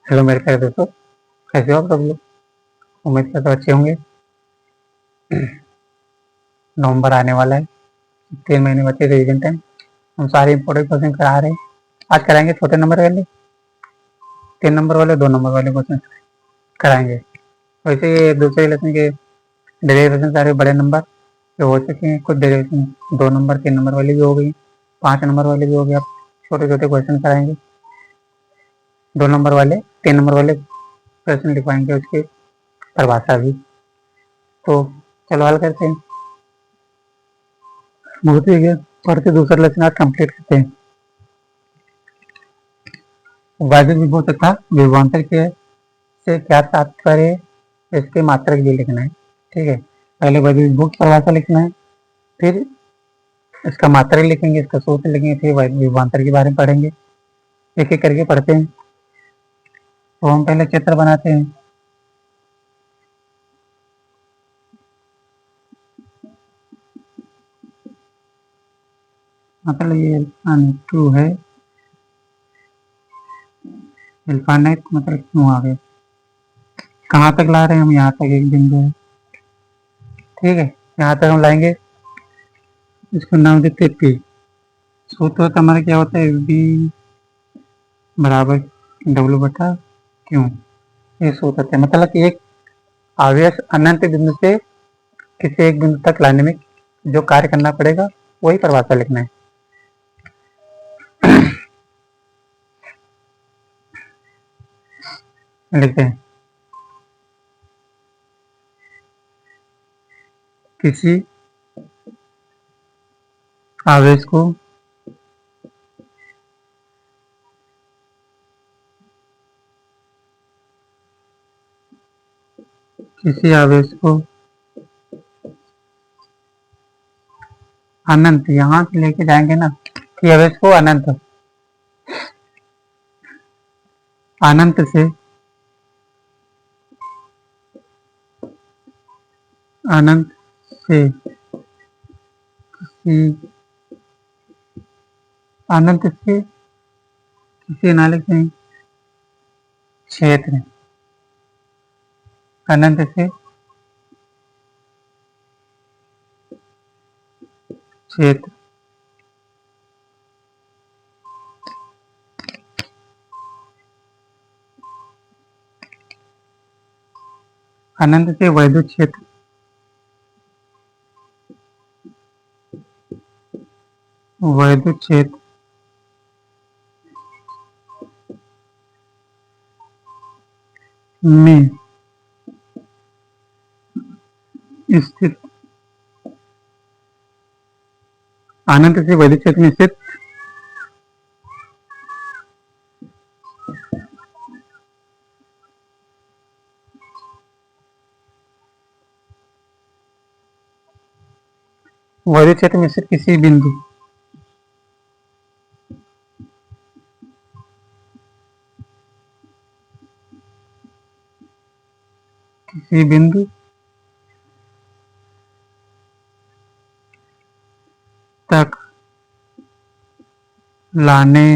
Hello मेरे प्यारे दोस्तों, कैसे हो आप सब लोग। उम्मीद करता हूँ अच्छे होंगे। नवंबर आने वाला है, 3 महीने बचे रिवीजन टाइम। हम सारे इंपॉर्टेंट क्वेश्चन करा रहे हैं। आज कराएंगे छोटे नंबर वाले, 3 नंबर वाले, 2 नंबर वाले क्वेश्चन कराएंगे। वैसे ये दूसरे लेसन के डेरिवेशन सारे बड़े नंबर जो हो चुके हैं, कुछ डेरिवेशन 2 नंबर 3 नंबर वाली भी हो गई, 5 नंबर वाले भी हो गए। आप छोटे छोटे क्वेश्चन कराएंगे, 2 नंबर वाले 3 नंबर वाले क्वेश्चन लिखवाएंगे, उसकी परिभाषा भी। तो चलो हल करते हैं। बहुत ही गया, पढ़ते दूसरा लेसन आज कंप्लीट करते हैं। वैद्युत विभव तथा विभवांतर के से क्या तात्पर्य, इसके मात्रक भी लिखना है। ठीक है, पहले वैद्युत विभव की परिभाषा लिखना है, फिर इसका मात्रक लिखेंगे, इसका सूत्र लिखेंगे, फिर वैद्युत विभवांतर के बारे में पढ़ेंगे। एक एक करके पढ़ते हैं। तो हम पहले चित्र बनाते हैं। मतलब ये अल्फा 2 है, अल्फा नेट मतलब क्यों आ गया, कहाँ तक ला रहे हैं हम, यहाँ तक एक बिंदु है। ठीक है, यहाँ तक हम लाएंगे, इसको नाम देते पी। सूत्र होता हमारा क्या होता है, बी बराबर डब्ल्यू बटा क्यू। ये सूत्र होता है, मतलब कि एक आवेश अनंत बिंदु से किसी एक बिंदु तक लाने में जो कार्य करना पड़ेगा वही परिभाषा लिखना है। लिखते हैं, किसी आवेश को अनंत, यहाँ से लेके जाएंगे ना कि आवेश को अनंत अनंत से अनंत से अनंत से किसी ना लिखते हैं क्षेत्र, अनंत से क्षेत्र, अनंत से वैद्युत क्षेत्र, वैद्युत क्षेत्र में स्थित, अनंत से वैद्युत क्षेत्र में स्थित वैद्युत क्षेत्र में स्थित किसी बिंदु तक लाने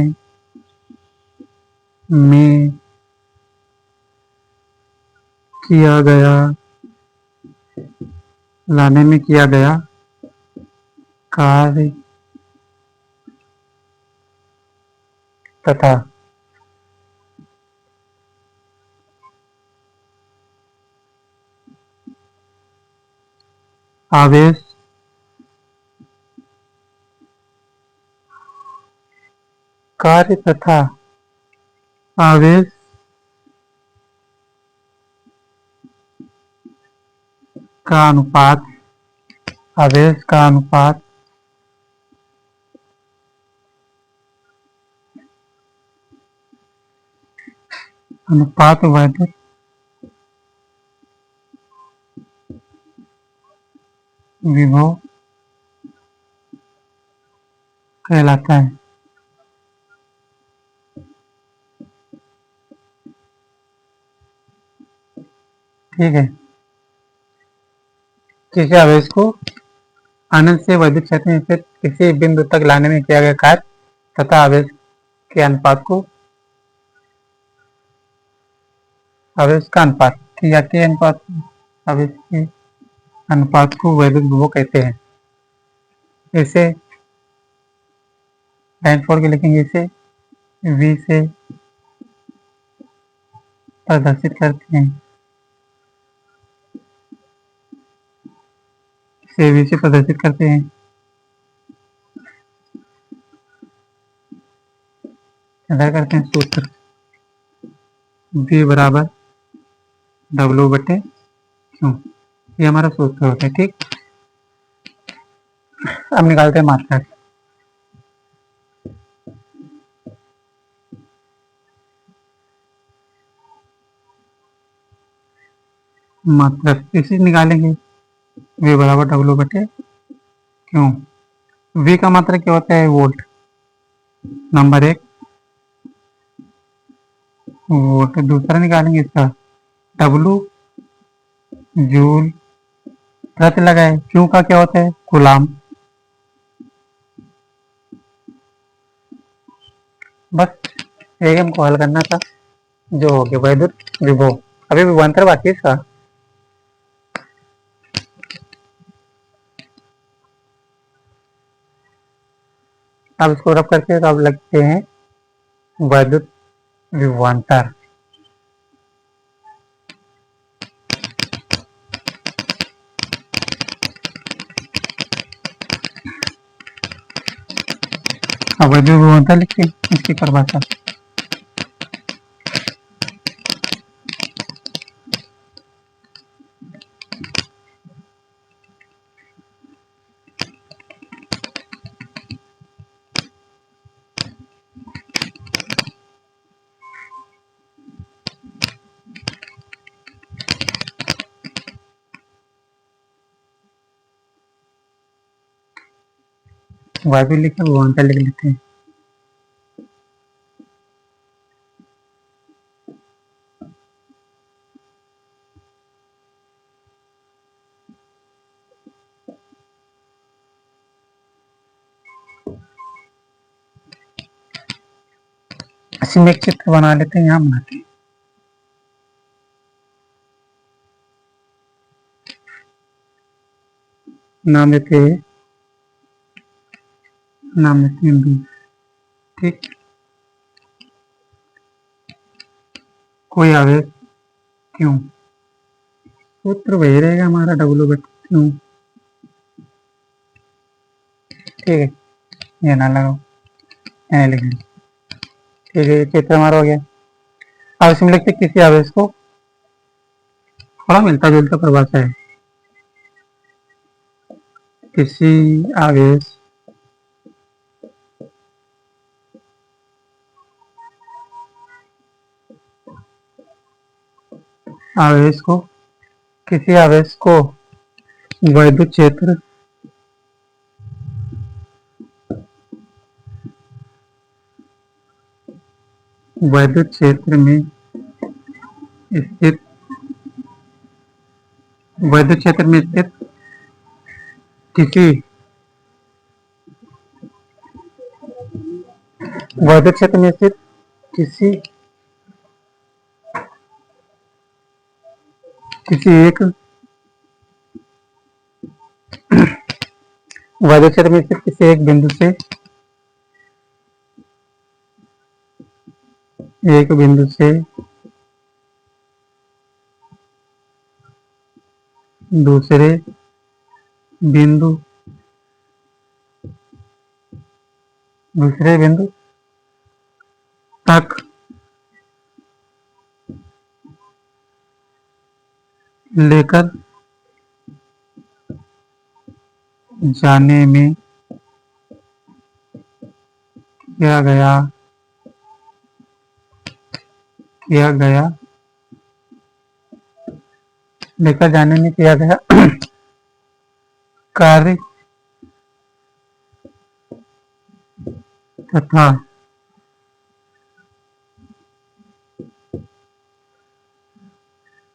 में किया गया कार्य तथा आवेश कार्य तथा आवेश का अनुपात, आवेश का अनुपात वैद्युत विभव कहलाता है। ठीक है, किसी आवेश को अनंत से वैद्युत क्षेत्र में स्थित किसी बिंदु तक लाने में किया गया कार्य तथा आवेश के अनुपात को आवेश का अनुपात या के अनुपात, आवेश के अनुपात को वैद्युत विभव कहते हैं। इसे लाइन छोड़ के लिखेंगे, इसे V से प्रदर्शित करते हैं, इसे V से प्रदर्शित करते हैं। अदा करते हैं सूत्र V बराबर W/Q, ये हमारा सूत्र होता है। ठीक, अब निकालते हैं मात्रा। मात्रा इसे निकालेंगे, V बराबर W/Q। V का मात्रा क्या होता है? वोल्ट। Number 1 volt. दूसरा निकालेंगे इसका W जूल प्रति लगाए। Q का क्या होता है? कूलाम। बस यही हमको हल करना था, जो हो गया वैद्युत विभव। अभी विभवांतर बाकी है इसका। अब इसको रब करके तो अब लगते हैं वैद्युत विभवांतर। अब वैद्युत विभवांतर लिखते हैं, इसकी परिभाषा। वायु लिखकर विभवांतर लिख लेते हैं। इसी में एक चित्र बना लेते हैं, यहाँ बनाते हैं। नाम देते हैं बी। ठीक, कोई आवेश क्यों, सूत्र वही रहेगा हमारा W/Q। ठीक है, ये ना लगाओ, ये लिखेंगे। ठीक है, चित्र हमारा हो गया। अब इसमें लिखते किसी आवेश को, थोड़ा मिलता जुलता परिभाषा है। किसी आवेश आवेश को किसी आवेश को वैद्युत क्षेत्र में स्थित वैद्युत क्षेत्र में स्थित किसी वैद्युत क्षेत्र में स्थित किसी एक वैद्युत क्षेत्र में स्थित किसी एक बिंदु से दूसरे बिंदु तक लेकर जाने में किया गया कार्य तथा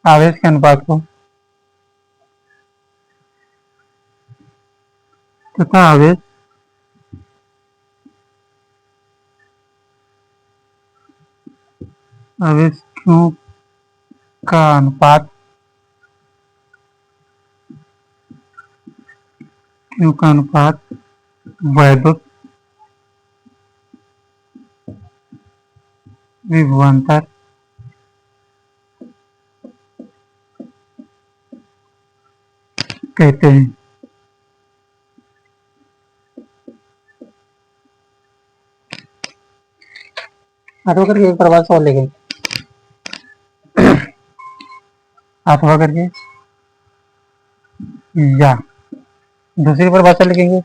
आवेश के अनुपात को आवेश क्यों का अनुपात Q का अनुपात वैद्युत विभवांतर कहते हैं। अथवा करके एक प्रवाह और लिखेंगे, अथवा करके या दूसरी परिभाषा लिखेंगे,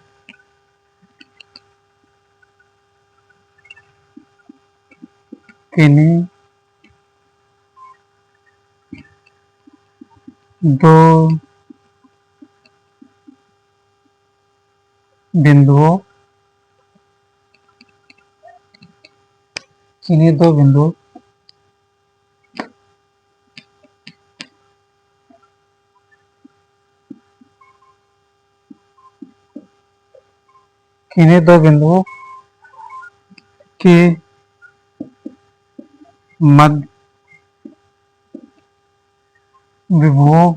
किन्हीं दो बिंदुओं किन्हीं दो बिंदुओं किन्हीं दो बिंदुओं के मध्य विभवों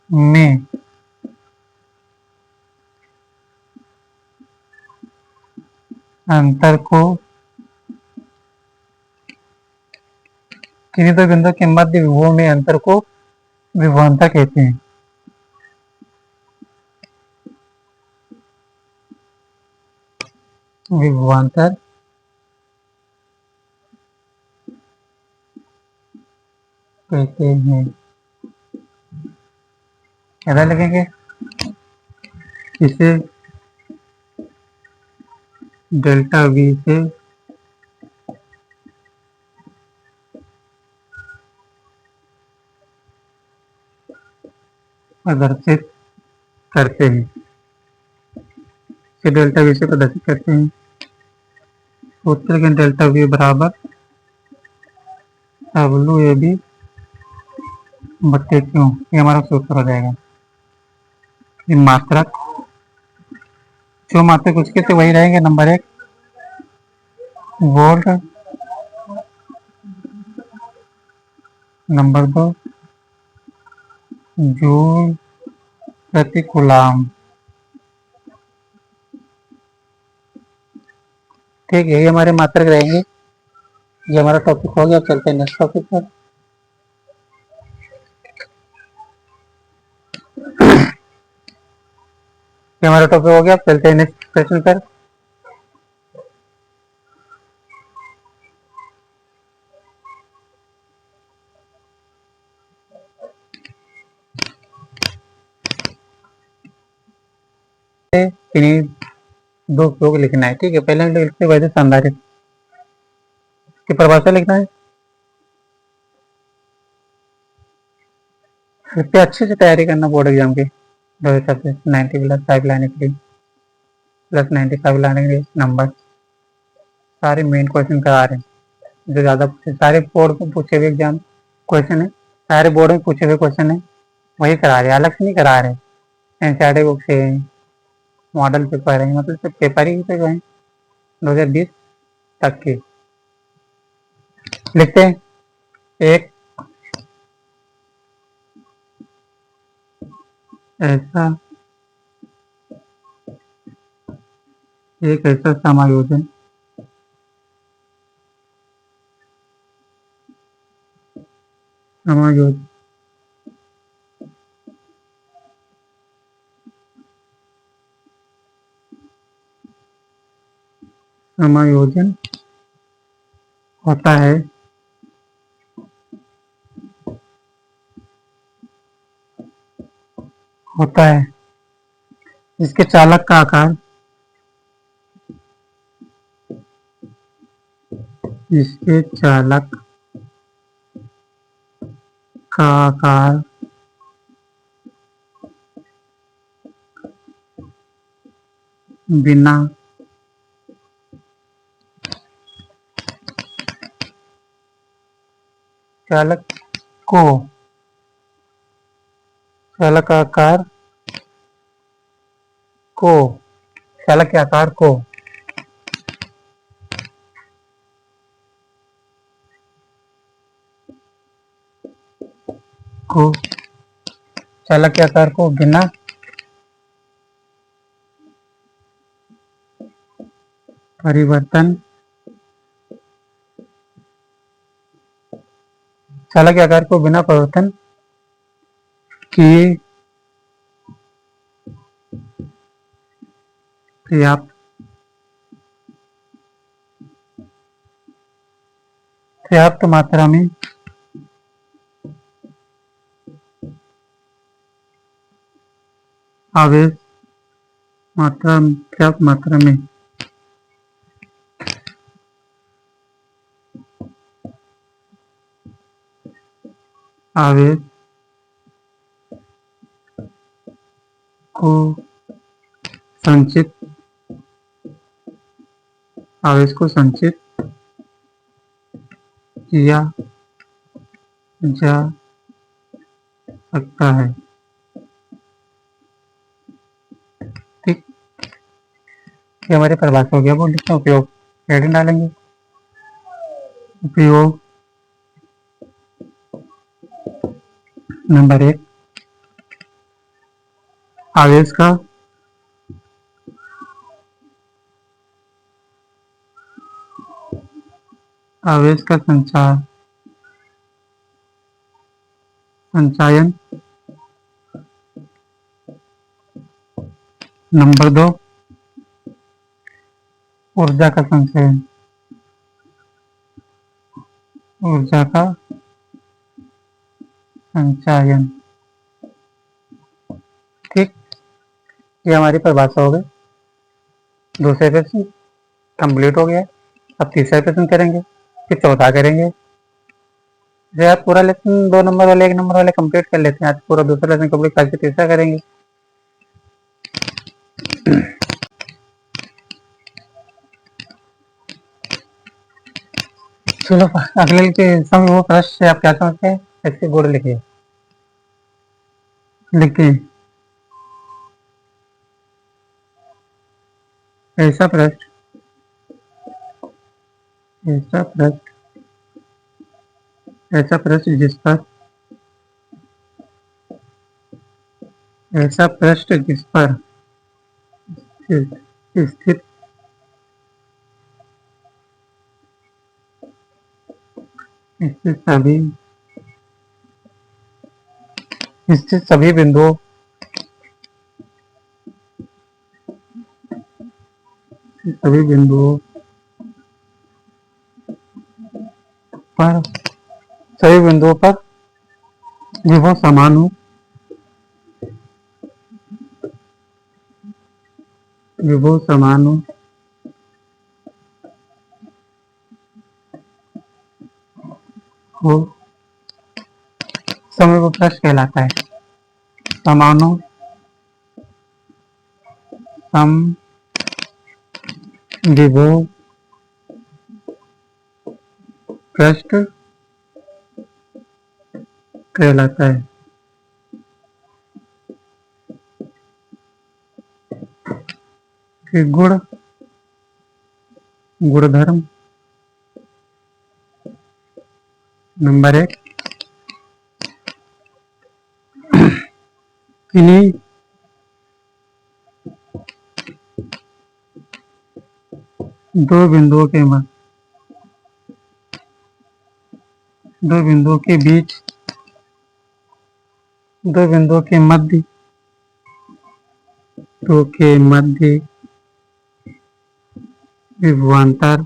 में अंतर को किन्हीं दो बिंदुओं के मध्य विभवों में अंतर को विभवांतर कहते हैं। विभवांतर कहते हैं। क्या लिखेंगे, इसे डेल्टा वी से प्रदर्शित करते हैं। इसे डेल्टा वी से प्रदर्शित करते हैं। सूत्र के डेल्टा वी बराबर डब्ल्यू ए बी बट्टे क्यू, ये हमारा सूत्र हो जाएगा। ये मात्रक, जो मात्रक उसके तो वही रहेंगे। नंबर 1 वोल्ट, नंबर 2 जूल प्रति कूलम। ठीक है, ये हमारे मात्रक रहेंगे। ये हमारा टॉपिक हो गया। अब चलते हैं नेक्स्ट टॉपिक पर। ये हमारा टॉपिक हो गया। अब चलते हैं नेक्स्ट क्वेश्चन पर। दो उपयोग लिखना है। ठीक है, पहले हम लिखते वैद्युत संधारित्र की परिभाषा लिखना है। कृपया अच्छे से तैयारी करना बोर्ड एग्जाम की। 90 प्लस 5 लाने के लिए, प्लस 95 लाने के लिए नंबर सारे मेन क्वेश्चन करा रहे हैं। जो ज़्यादा सारे बोर्ड को पूछे हुए एग्जाम क्वेश्चन है, सारे बोर्ड में पूछे हुए क्वेश्चन है, वही करा रहे हैं, अलग से नहीं करा रहे। एनसीईआरटी बुक से मॉडल पेपर है, मतलब सब पेपर ही पे हैं 2020 तक के। लिखते हैं एक ऐसा समायोजन समायोजन समायोजन होता है इसके चालक का आकार इसके चालक का आकार बिना चालक को चालक आकार को चालक के आकार को को चालक के आकार को बिना परिवर्तन चालक के आकार को बिना परिवर्तन किए पर्याप्त पर्याप्त मात्रा में आवेश पर्याप्त मात्रा में आवेश को संचित किया जा सकता है। ठीक, ये हमारी परिभाषा हो गया। वो लिखते हैं उपयोग, हेडिंग डालेंगे। उपयोग नंबर 1, आवेश का संचयन। नंबर 2, ऊर्जा का संचयन। ठीक, ये हमारी परिभाषा हो गई। दूसरे प्रश्न कंप्लीट हो गया। अब तीसरा प्रश्न करेंगे, फिर चौथा करेंगे। जो आप पूरा लेसन 2 नंबर वाले 1 नंबर वाले कंप्लीट कर लेते हैं, आज पूरा दूसरा लेसन कंप्लीट करके तीसरा करेंगे। चलो अगले के समय वो प्रश्न से आप क्या समझते हैं, ऐसे बोर्ड लिखिए। ऐसा प्रश्न जिस पर स्थित सभी बिंदुओं पर विभव समान हो समविभव प्रश्न कहलाता है। समविभव प्रश्न कहलाता है। गुणधर्म नंबर 1, किन्हीं दो बिंदुओं के मध्य विभवांतर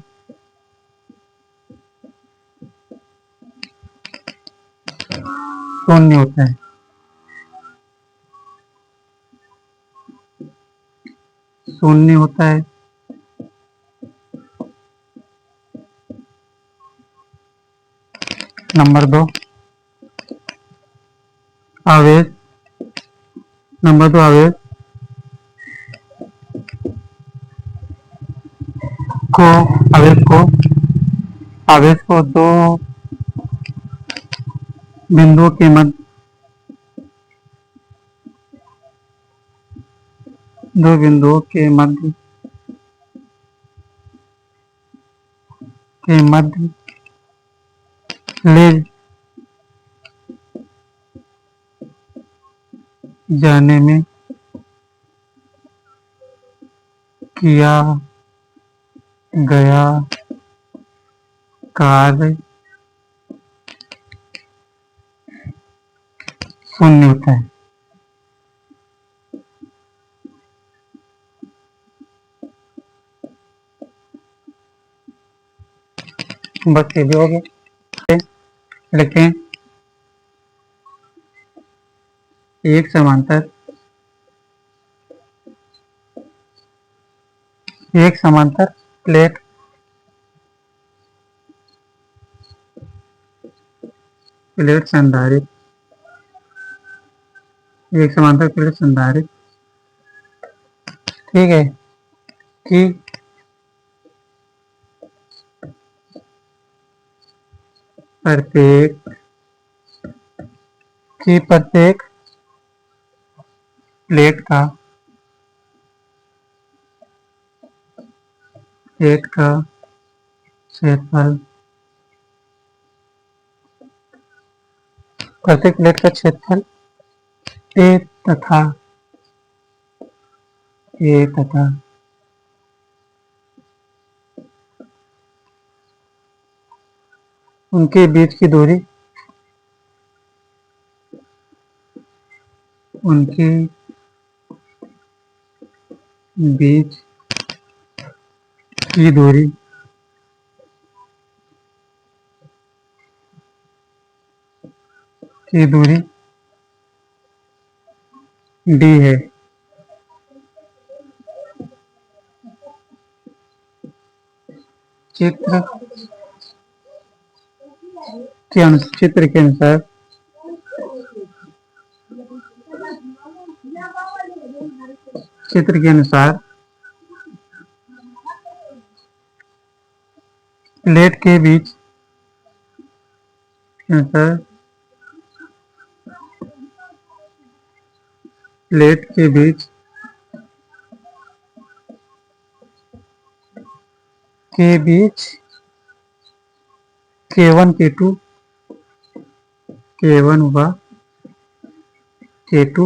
शून्य होता है। नंबर 2, आवेश को दो बिंदुओं के मध्य ले जाने में किया गया कार्य शून्य होता है। बस ये भी हो गया। लिखें एक समांतर प्लेट संधारित्र एक समांतर प्लेट संधारित्र ठीक है कि प्रत्येक प्लेट का क्षेत्रफल प्रत्येक प्लेट का क्षेत्रफल ए तथा उनके बीच की दूरी की दूरी डी है। चित्र के अनुसार प्लेट के बीच K1 व K2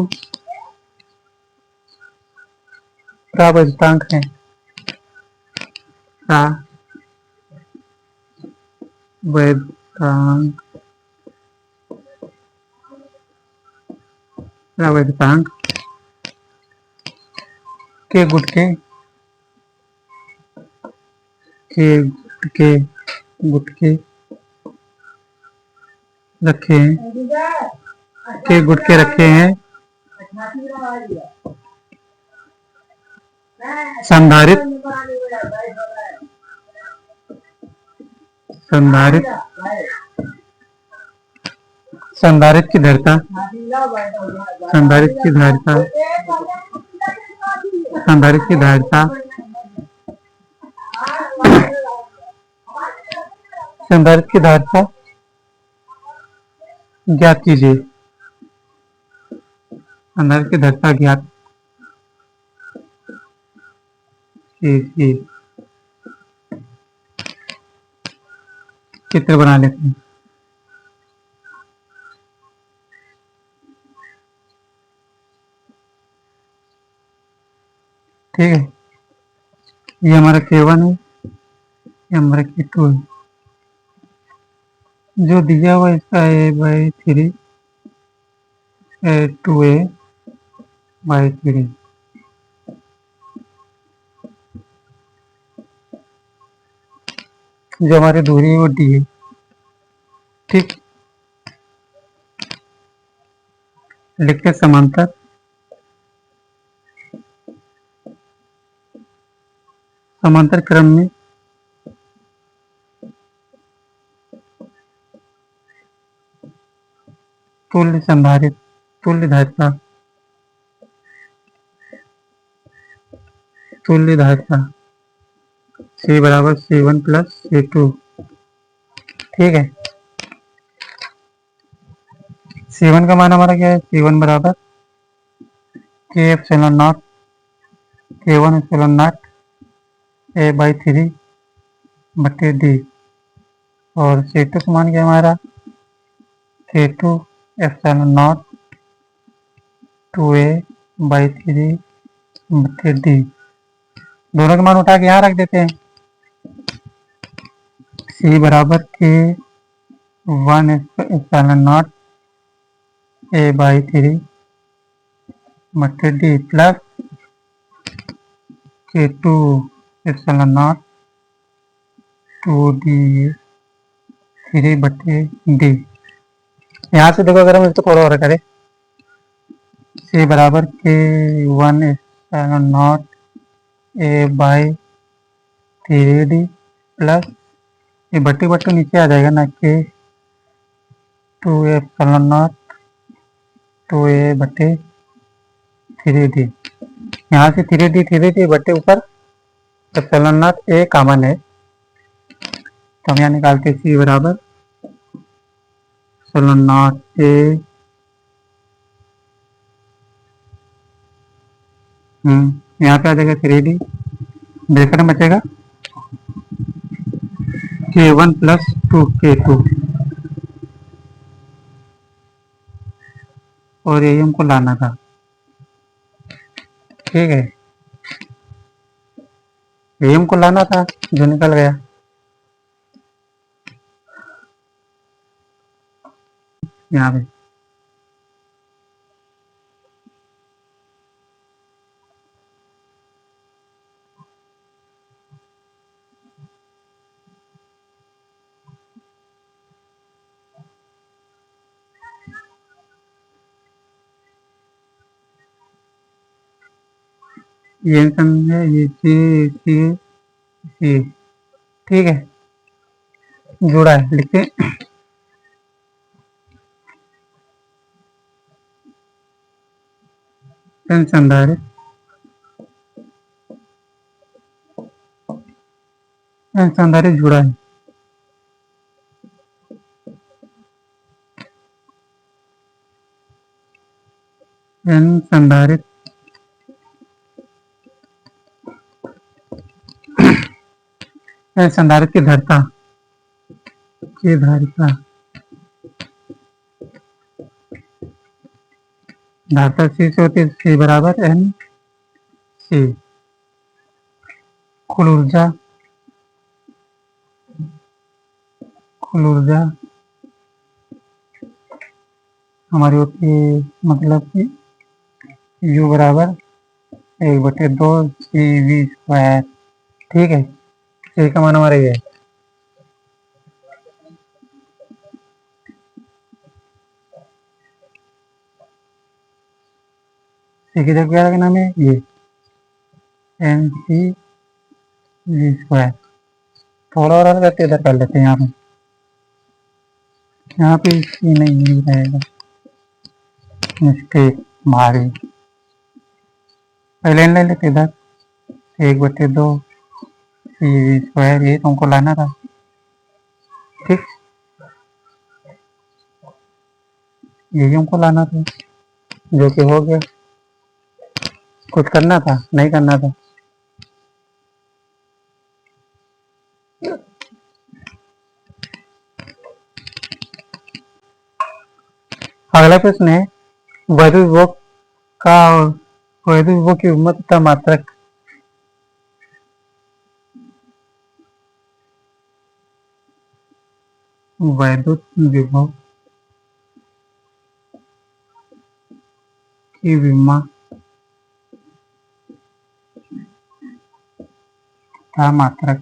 प्रावधानिक हैं। प्रावधानिक के गुटके रखे हैं संधारित्र की धारिता ज्ञात कीजिए। संधारित्र की धारिता ज्ञात कीजिए। चित्र बना लेते हैं। ठीक है, ये हमारा K1 है, ये हमारा K2 है। जो दिया हुआ इसका A/3 2A/3 जो हमारी दूरी है वो D है। ठीक, लिखते समांतर क्रम में तुल्य धारिता C बराबर C1 प्लस C2। ठीक है, C1 का मान हमारा क्या है? C1 बराबर K∈0 K1∈0 A/3 बटे D और C2 का मान क्या हमारा K2∈0 2a/3 दोनों के मान उठा के यहाँ रख देते हैं। c बराबर के 1/0 a/3 /d प्लस के 2/0 2d/3 यहाँ से देखो, अगर हम इसको थोड़ा और करें, c बराबर के 1/0 a/3d प्लस ये बट्टी बट्टी नीचे आ जाएगा ना, के 2/0 2a/3d। यहाँ से 3d बट्टे ऊपर ε0 a कॉमन है, तो हम यहाँ निकालते c बराबर ε0 a यहाँ पे आ जाएगा 3d, ब्रैकेट में बचेगा k1 प्लस 2k2 और यही हमको लाना था। ठीक है, यही हमको लाना था जो निकल गया। यहाँ पे ये समझे, ये सी ठीक है, जुड़ा है, लिखते हैं। संधारित संधारित जुड़ा है, संधारित संधारित की धारिता धारिता सी से होती है, सी बराबर एन सी। कुल ऊर्जा हमारी होती है, मतलब कि U बराबर 1/2 CV²। ठीक है, सी का मान हमारा ये है। सी की जगह क्या रखना है, ये NCV²। थोड़ा और करके इधर कर लेते हैं, यहाँ पे सी नहीं रहेगा, मिस्टेक मारी। पहले ले लेते इधर 1/2 CV², ये तुमको लाना था। ठीक, यही हमको लाना था, जो कि हो गया। कुछ करना था, नहीं करना था। अगला प्रश्न है, वैद्युत विभव का वैद्युत विभव की उम्मत तथा मात्रक। वैद्युत विभव की विमा तथा मात्रक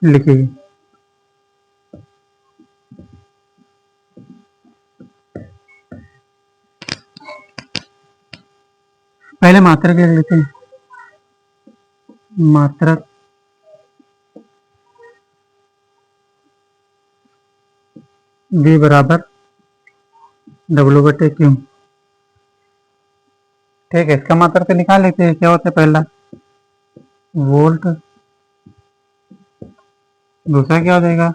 लिखिए। पहले मात्रक लिख लेते हैं। मात्रक V बराबर W/Q। ठीक है, इसका मात्रक तो निकाल लेते हैं। क्या होता है, पहला वोल्ट, दूसरा क्या हो जाएगा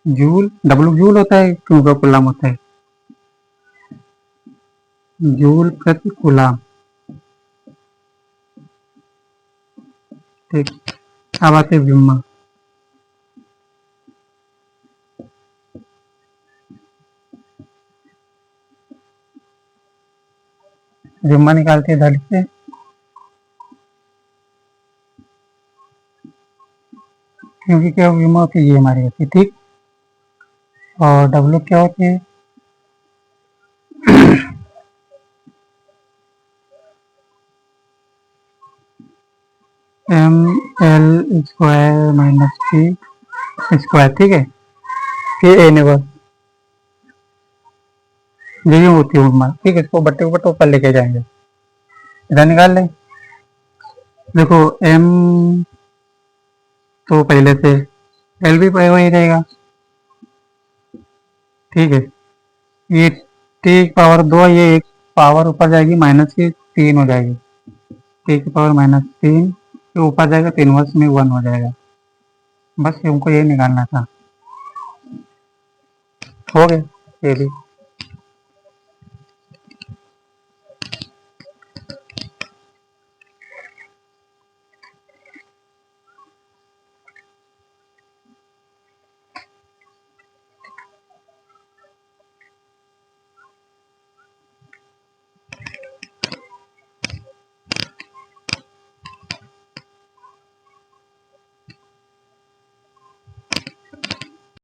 जूल। W जूल होता है, Q का कूलम होता है। जूल प्रति कूलाम। ठीक, अब आते विम्मा। विम्मा निकालते हैं धड़ से, क्योंकि क्या विम्मा होती है, ये हमारी होती है। ठीक, और डब्ल्यू क्या होती है, M L square minus T square. ठीक है, फिर ए नेबर यही होती है विम्मा। ठीक है, इसको बट्टे ऊपर तो ऊपर लेके जाएंगे, इधर निकाल लें। देखो एम तो पहले से, एल भी वही रहेगा। ठीक है, ये टी की पावर 2, ये एक पावर ऊपर जाएगी माइनस की 3 हो जाएगी। टी की पावर -3 तो ऊपर जाएगा तो इनवर्स में 1 हो जाएगा। बस हमको ये निकालना था, हो गया ये भी।